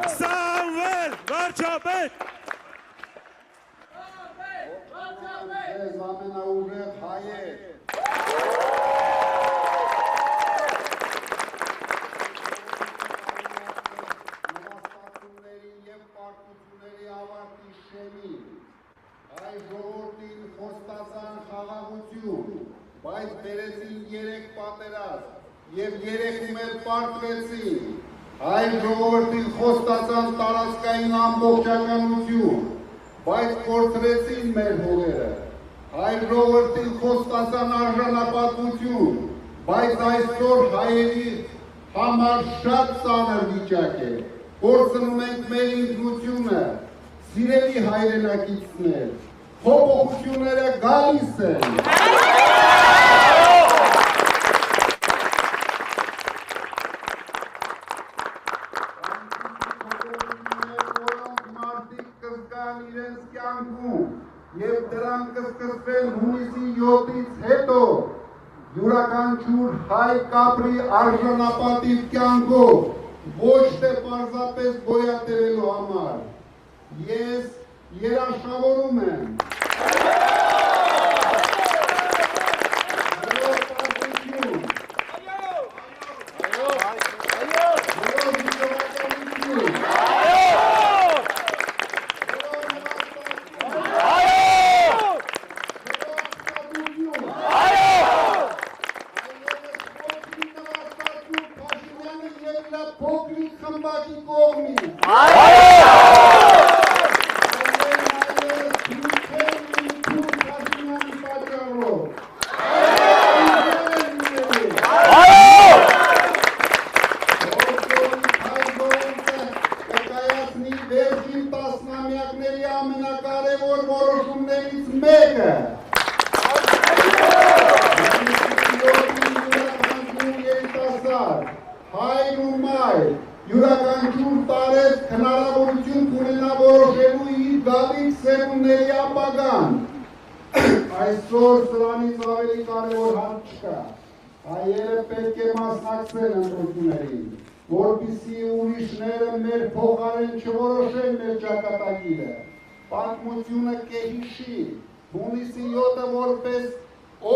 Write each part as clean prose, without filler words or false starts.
Սամվել վարչապետ։ Ձեզ ամենաուժեղ հայեր։ Նվաստացումների և պարտությունների ավարտի շեմի, այ ժողովրդին խոստացան խաղաղություն, բայց բերեցին 3 պատերազմ և 3-ում էլ պարտվեցին, այ ժողովրդին խոստացան տարածքային ամբողջականություն, բայց կորցրեցին մեր հողերը, այ ժողովրդին խոստացան արժանապատվություն, բայց այսօր հայերի համար շատ ծանր վիճակ է, կորցնում ենք մեր ինքնությունը, սիրելի հայրենակիցներ, փոփոխությունները գալիս են։ Իրենց կյանքում և դրանք կսկսվեն հունիսի 7-ից հետո յուրաքանչյուր հայ կապրի արժանապատիվ կյանքով ոչ թե պարզապես գոյատևելու համար։ Ես երաշխավորում եմ փոքրիկ խմբակի կողմից։ Վերջին տասնամյակների ամենակարևոր որոշումներից մեկը հայր ու մայր յուրաքանչյուր տարեց հնարավորություն կունենա որոշելու իր գալիք սերունդների ապագան։ Այսօր սրանից ավելի կարևոր հարց չկա։ Հայերը պետք է մասնակցեն ընտրություններին, որպեսզի ուրիշները մեր փոխարեն չորոշեն մեր ճակատագիրը։ Պատմությունը կհիշի հունիսի 7-ը որպես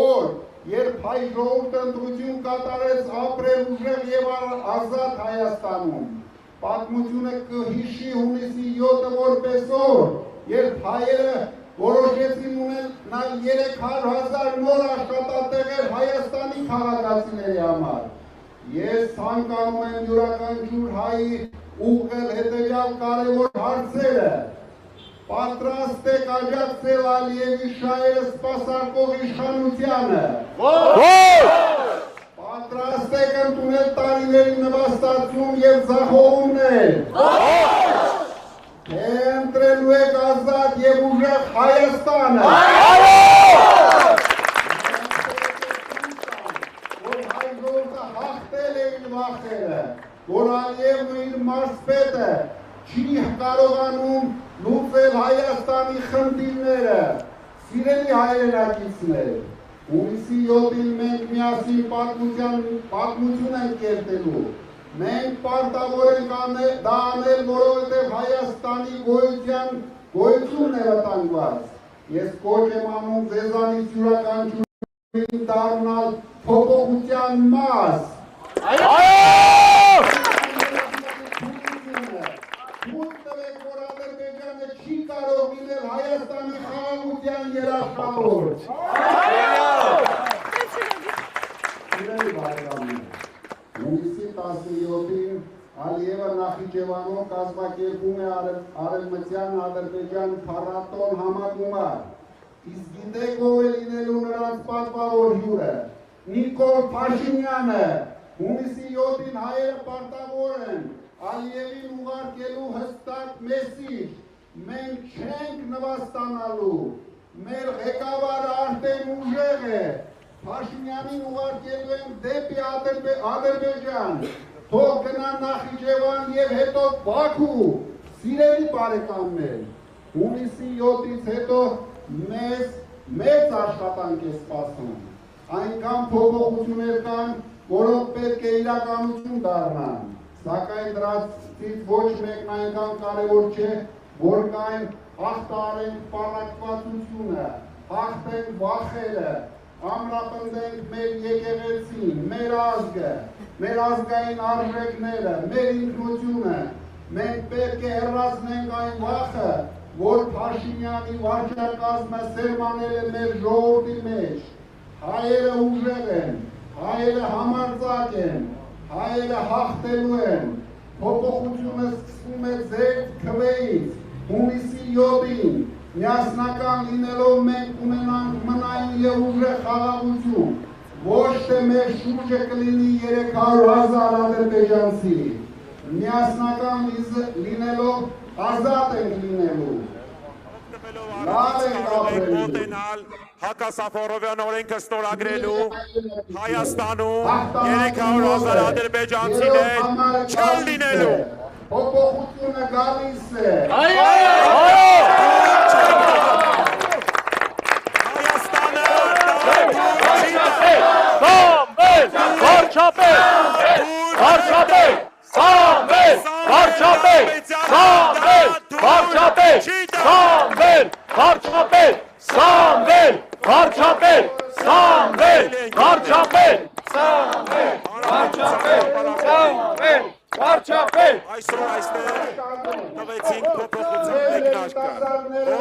օր, երբ հայ ժողովուրդը ընտրություն կատարեց ապրել ուժեղ և ազատ Հայաստանում։ Պատմությունը կհիշի հունիսի 7-ը որպես օր, երբ հայերը որոշեցին ունենալ 300,000 նոր աշխատատեղեր Հայաստանի քաղաքացիների համար։ Ես ցանկանում եմ յուրաքանչյուր հայի ուղղել հետևյալ կարևոր հարցերը. պատրաստ եք աջակցել Ալիևի շահերը սպասարկող իշխանությանը։ Պատրաստ եք ընդունել տարիների նվաստացում և ձախողումներ։ Թե ընտրելու եք ազատ և ուժեղ Հայաստանը։ Որ հայ ժողովուրդը հաղթել է իր վախերը, որ Ալիևն ու իր մարզպետը չի կարողանում լուծել Հայաստանի խնդիրները։ Սիրելի հայրենակիցներ, հունիսի 7-ին մենք միասին պատմություն ենք կերտելու։ Մենք պարտավոր ենք դա անել, որովհետև Հայաստանի գոյությունն է վտանգված։ Ես կոչ եմ անում ձեզանից յուրաքանչյուրին դառնալ փոփոխության մաս։ Չի կարող լինել Հայաստանի խաղաղության երաշխավոր։ Սիրելի բարեկամներ, հունիսի 17-ին Ալիևը Նախիջևանում կազմակերպում է Արևմտյան Ադրբեջան փառատոն համագումար։ Իսկ գիտեք ով է լինելու նրանց պատվավոր հյուրը։ Նիկոլ Փաշինյանը։ Հունիսի 7-ին հայերը պարտավոր են Ալիևին ուղարկելու հստակ մեսիջ. մենք չենք նվաստանալու, մեր ղեկավարը արդեն ուժեղ է, Փաշինյանին ուղարկելու ենք դեպի Ադրբեջան, թող գնա Նախիջևան և հետո Բաքու։ Սիրելի բարեկամներ, հունիսի 7-ից հետո մեզ մեծ աշխատանք է սպասում, այնքան փոփոխություններ կան, որոնք պետք է իրականություն դառնան, սակայն դրանց մարդկանցից ոչ մեկն այնքան կարևոր չէ, որ կային հաղթարենք պարակվածությունը, հաղթենք վախերը, ամրապնդենք մեր եկեղեցին, մեր ազգը, մեր ազգային արժեքները, մեր ինքնությունը, մենք պետք է հեռացնենք այն վախը, որ Փաշինյանի վարչակազմը սերմանել է մեր ժողովրդի մեջ, հայերը ուժեղ են, հայերը համարձակ են, հայերը հաղթելու են, փոփոխությունը սկսվում է ձեր քվեից, հունիսի 7-ին, միասնական լինելով մենք ունենանք մնային և ուժեղ խաղաղություն, ոչ թե մեր շուրջը կլինի 300,000 ադրբեջանցի, միասնական լինելով ազատ ենք լինելու, լավ ենք ապրելու, Հակասաֆորովյան օրենքը ստորագրելու Հայաստանում 300,000 ադրբեջանցիներ չեն լինելու։ Փոփոխությունը գալիս է։ Հայաստանը այսօր այստեղ տվեցինք փոփոխության մեկնարկը։